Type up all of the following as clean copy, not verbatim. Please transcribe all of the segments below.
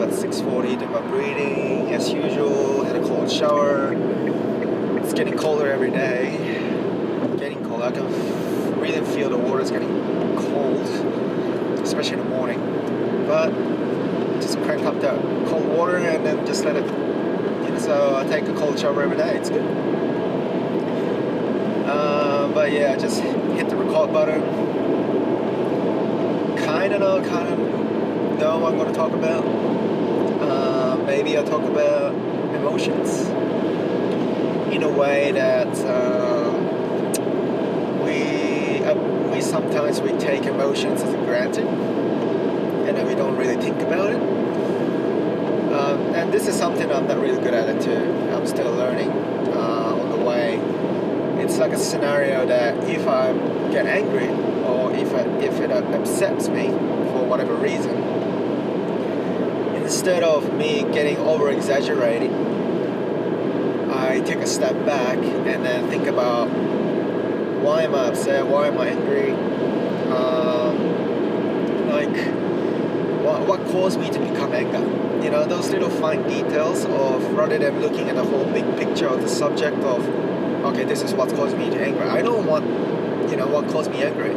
up at 6:40, did my breathing as usual, had a cold shower. It's getting colder every day. Getting cold. I can really feel the water's getting cold, especially in the morning. But just crank up the cold water and then just let it, so I take a cold shower every day. It's good. But yeah, just hit the record button. Kind of know what I'm going to talk about. Maybe I'll talk about emotions in a way that we sometimes take emotions as granted, and then we don't really think about it. And this is something I'm not really good at it too. I'm still learning on the way. It's like a scenario that if I get angry or if it upsets me for whatever reason, instead of me getting over exaggerated, I take a step back and then think about why am I upset, why am I angry, what caused me to become angry. Those little fine details of, rather than looking at the whole big picture of the subject of, okay, this is what caused me to anger. I don't want, what caused me angry.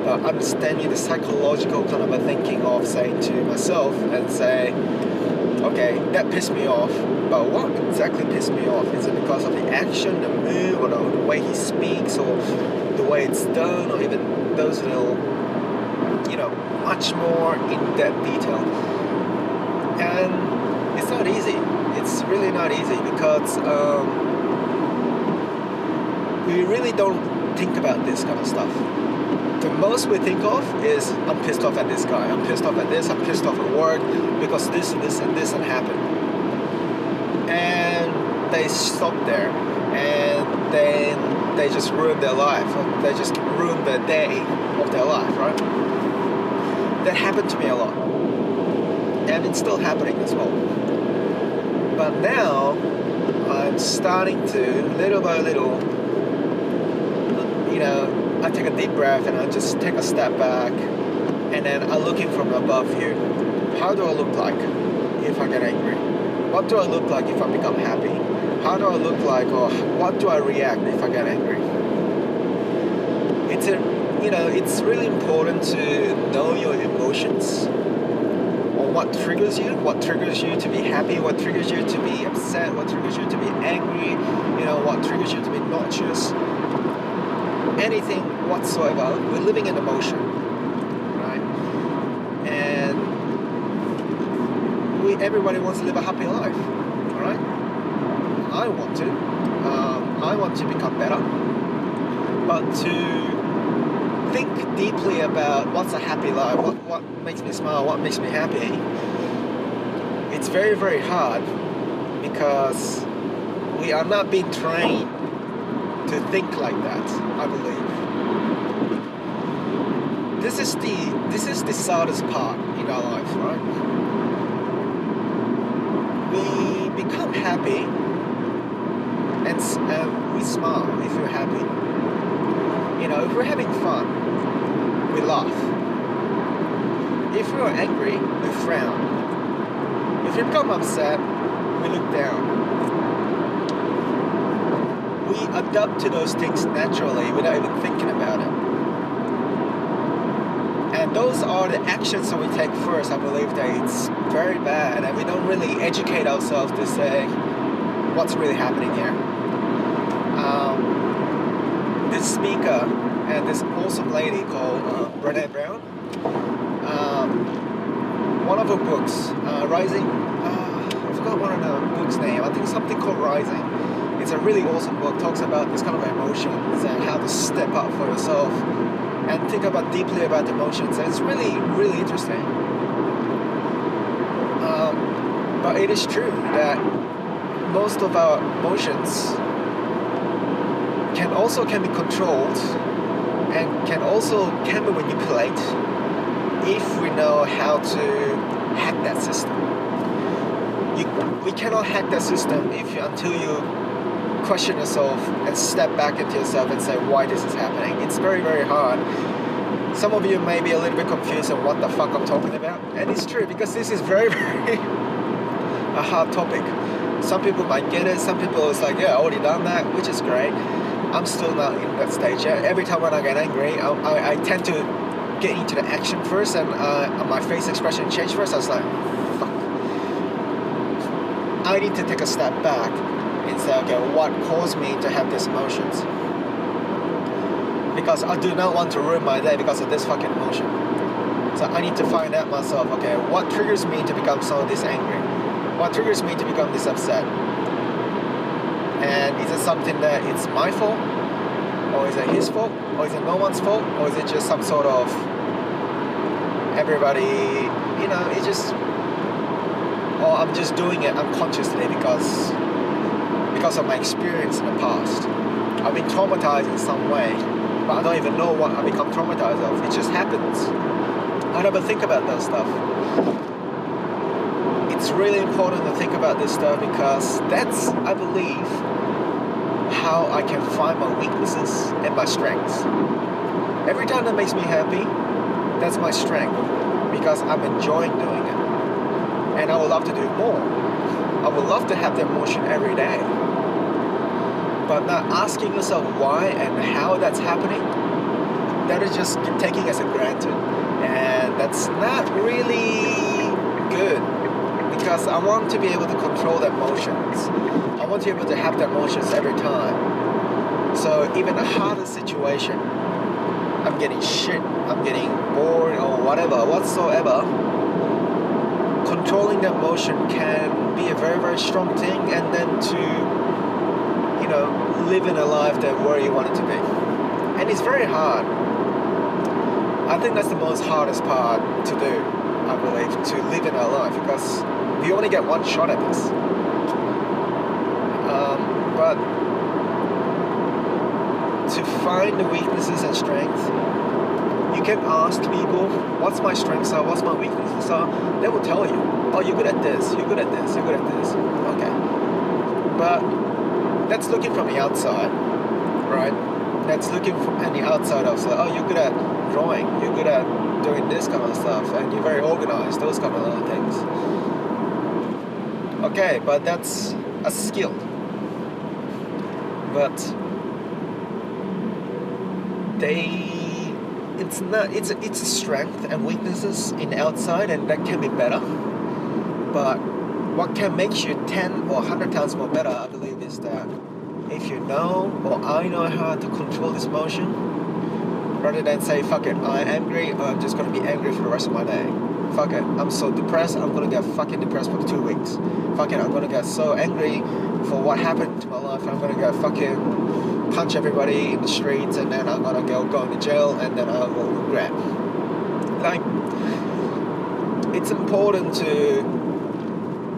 But understanding the psychological kind of a thinking of saying to myself and say, okay, that pissed me off, but what exactly pissed me off? Is it because of the action, the move, or the way he speaks, or the way it's done, or even those little, much more in-depth detail? And it's not easy. It's really not easy because we really don't think about this kind of stuff. The most we think of is, I'm pissed off at this guy, I'm pissed off at this, I'm pissed off at work because this and this and this and happened. And they stop there and then they just ruin their life, or they just ruin the day of their life, right? That happened to me a lot. And it's still happening as well. But now I'm starting to, little by little, I take a deep breath and I just take a step back and then I'm looking from above view. How do I look like if I get angry? What do I look like if I become happy? How do I look like, or what do I react if I get angry? It's really important to know your emotions, or what triggers you to be happy, what triggers you to be upset, what triggers you to be angry, what triggers you to be nauseous. Anything whatsoever, we're living in emotion, right? And everybody wants to live a happy life, all right? I want to become better, but to think deeply about what's a happy life, what makes me smile, what makes me happy, it's very, very hard because we are not being trained to think like that, I believe. This is the saddest part in our life, right? We become happy and we smile if we're happy. If we're having fun, we laugh. If we are angry, we frown. If we become upset, we look down. We adapt to those things naturally without even thinking about it. And those are the actions that we take first. I believe that it's very bad and we don't really educate ourselves to say what's really happening here. This speaker and this awesome lady called Brené Brown, one of her books, Rising, I forgot one of the book's name, I think something called Rising. It's a really awesome book, talks about this kind of emotions and how to step up for yourself and think about deeply about emotions, and it's really, really interesting. But it is true that most of our emotions can be controlled and can be manipulated if we know how to hack that system. We cannot hack that system until you question yourself and step back into yourself and say why this is happening. It's very, very hard Some of you may be a little bit confused on what the fuck I'm talking about, and it's true because this is very, very a hard topic. Some people might get it, some people is like, yeah, I already done that, which is great. I'm still not in that stage yet. Every time when I get angry, I tend to get into the action first, and my face expression change first. I was like, fuck. I need to take a step back and say, okay, what caused me to have these emotions? Because I do not want to ruin my day because of this fucking emotion. So I need to find out myself, okay, what triggers me to become so this angry? What triggers me to become this upset? And is it something that it's my fault? Or is it his fault? Or is it no one's fault? Or is it just some sort of everybody, you know, it's just, or I'm just doing it unconsciously because of my experience in the past. I've been traumatized in some way, but I don't even know what I become traumatized of. It just happens. I never think about that stuff. It's really important to think about this stuff because that's, I believe, how I can find my weaknesses and my strengths. Every time that makes me happy, that's my strength because I'm enjoying doing it. And I would love to do more. I would love to have that emotion every day. But not asking yourself why and how that's happening, that is just taking as a granted. And that's not really good. Because I want to be able to control the emotions. I want to be able to have the emotions every time. So even the hardest situation, I'm getting shit, I'm getting bored or whatever, whatsoever, controlling the emotion can be a very, very strong thing, and then to, you know, live in a life that where you want it to be. And it's very hard. I think that's the most hardest part to do, I believe, to live in our life, because you only get one shot at this. But to find the weaknesses and strengths, you can ask people, what's my strengths are, what's my weaknesses are. They will tell you, oh, you're good at this, you're good at this, you're good at this. Okay. But that's looking from the outside, right? That's looking from the outside of, oh, you're good at drawing, you're good at doing this kind of stuff, and you're very organized, those kind of other things. Okay, but that's a skill. But it's a strength and weaknesses in the outside, and that can be better. But what can make you 10 or 100 times more better, I believe, is that if you know, or I know how to control this emotion, rather than say, fuck it, I'm angry, or I'm just going to be angry for the rest of my day. Fuck it, I'm so depressed, I'm going to get fucking depressed for 2 weeks. Fuck it, I'm going to get so angry for what happened to my life, I'm going to go fucking punch everybody in the streets, and then I'm going to go into jail, and then I will regret. Like, it's important to,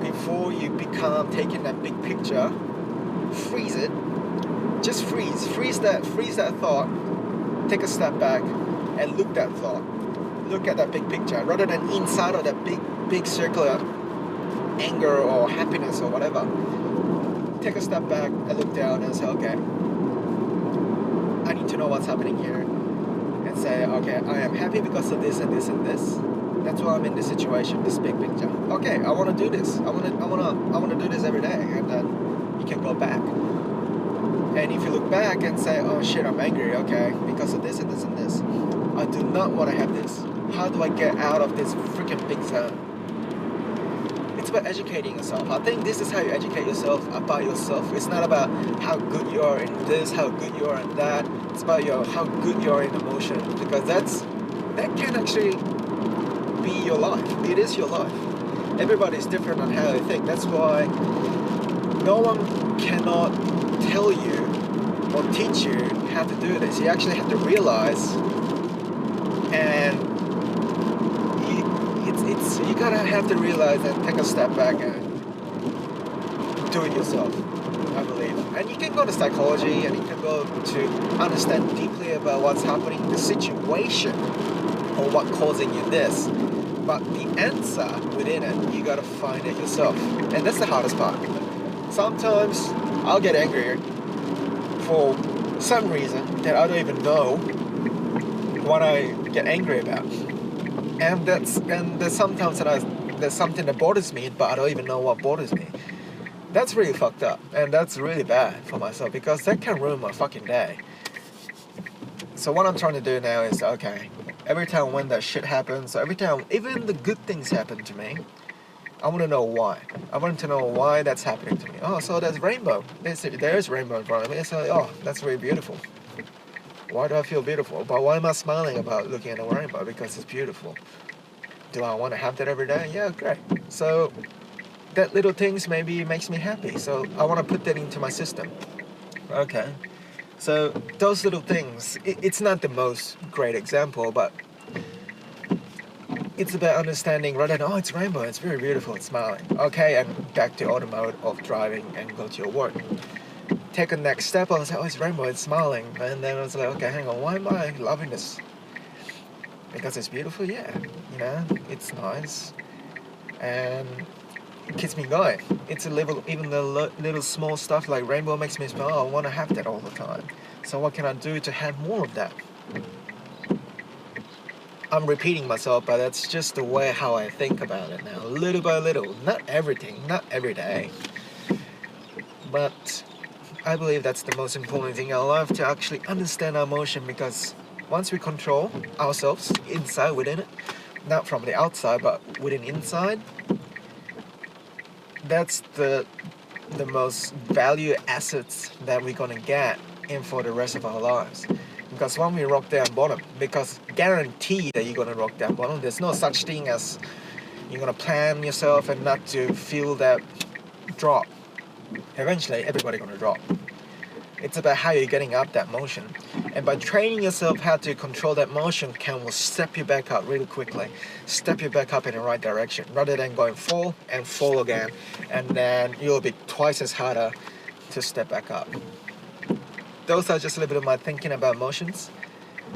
before you become taking that big picture, freeze it. Just freeze that thought. Take a step back and look that thought. Look at that big picture rather than inside of that big circular anger or happiness or whatever. Take a step back and look down and say, okay, I need to know what's happening here, and say, okay, I am happy because of this and this and this. That's why I'm in this situation, this big picture. Okay, I want to do this. I want to do this every day, and then you can go back. And if you look back and say, oh shit, I'm angry, okay, because of this and this and this. I do not want to have this. How do I get out of this freaking big zone? It's about educating yourself. I think this is how you educate yourself about yourself. It's not about how good you are in this, how good you are in that. It's about how good you are in emotion, because that can actually be your life. It is your life. Everybody's different on how they think. That's why no one cannot tell you or teach you how to do this. You actually have to realize, and you gotta have to realize and take a step back and do it yourself, I believe. And you can go to psychology, and you can go to understand deeply about what's happening, the situation, or what causing you this. But the answer within it, you gotta find it yourself. And that's the hardest part. Sometimes I'll get angry for some reason that I don't even know what I get angry about. And there's sometimes there's something that bothers me, but I don't even know what bothers me. That's really fucked up, and that's really bad for myself because that can ruin my fucking day. So what I'm trying to do now is, okay, every time when that shit happens, every time even the good things happen to me, I want to know why. I want to know why that's happening to me. Oh, so there's rainbow. There's rainbow in front of me. So, oh, that's really beautiful. Why do I feel beautiful? But why am I smiling about looking at a rainbow? Because it's beautiful. Do I want to have that every day? Yeah, great. So that little things maybe makes me happy. So I want to put that into my system. Okay. So those little things, it's not the most great example, but it's about understanding rather than, oh, it's rainbow, it's very beautiful, it's smiling. Okay, and back to auto mode of driving and go to your work. Take a next step and say, oh, it's rainbow, it's smiling. And then I was like, okay, hang on, why am I loving this? Because it's beautiful, yeah. You know, it's nice. And it keeps me going. It's a level, even the little small stuff like rainbow makes me smile. I want to have that all the time. So what can I do to have more of that? I'm repeating myself, but that's just the way how I think about it now, little by little. Not everything, not every day. But I believe that's the most important thing in our life, to actually understand our emotion, because once we control ourselves inside, within it, not from the outside, but within inside, that's the most value assets that we're gonna get in for the rest of our lives. Because when we rock down bottom, because guarantee that you're gonna rock down bottom, there's no such thing as you're gonna plan yourself and not to feel that drop. Eventually, everybody's gonna drop. It's about how you're getting up that motion. And by training yourself how to control that motion will step you back up really quickly. Step you back up in the right direction, rather than going fall and fall again. And then you'll be twice as harder to step back up. Those are just a little bit of my thinking about emotions.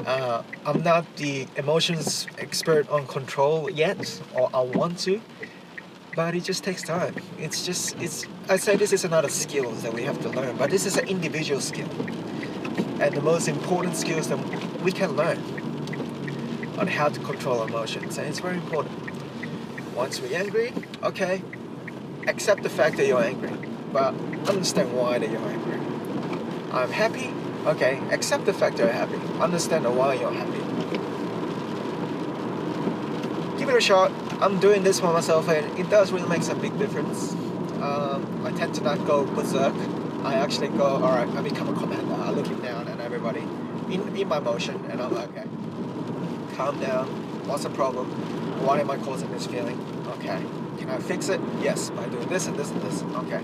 I'm not the emotions expert on control yet, or I want to. But it just takes time. I say this is another skill that we have to learn, but this is an individual skill. And the most important skills that we can learn on how to control emotions. And it's very important. Once we're angry, okay, accept the fact that you're angry, but understand why that you're angry. I'm happy, okay, accept the fact that you're happy. Understand why you're happy. Give it a shot. I'm doing this for myself, and it does really make a big difference. I tend to not go berserk. I actually go, alright, I become a commander. I look down at everybody in my motion, and I'm like, okay, calm down. What's the problem? Why am I causing this feeling? Okay, can I fix it? Yes, by doing this and this and this. Okay,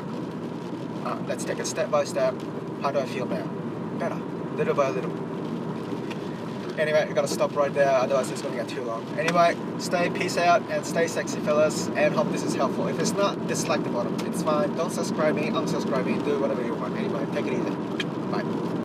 let's take it step by step. How do I feel now? Better, little by little. Anyway, I gotta stop right there, otherwise it's gonna get too long. Anyway, peace out, and stay sexy, fellas, and hope this is helpful. If it's not, dislike the bottom. It's fine. Don't subscribe me, unsubscribe me, do whatever you want. Anyway, take it easy. Bye.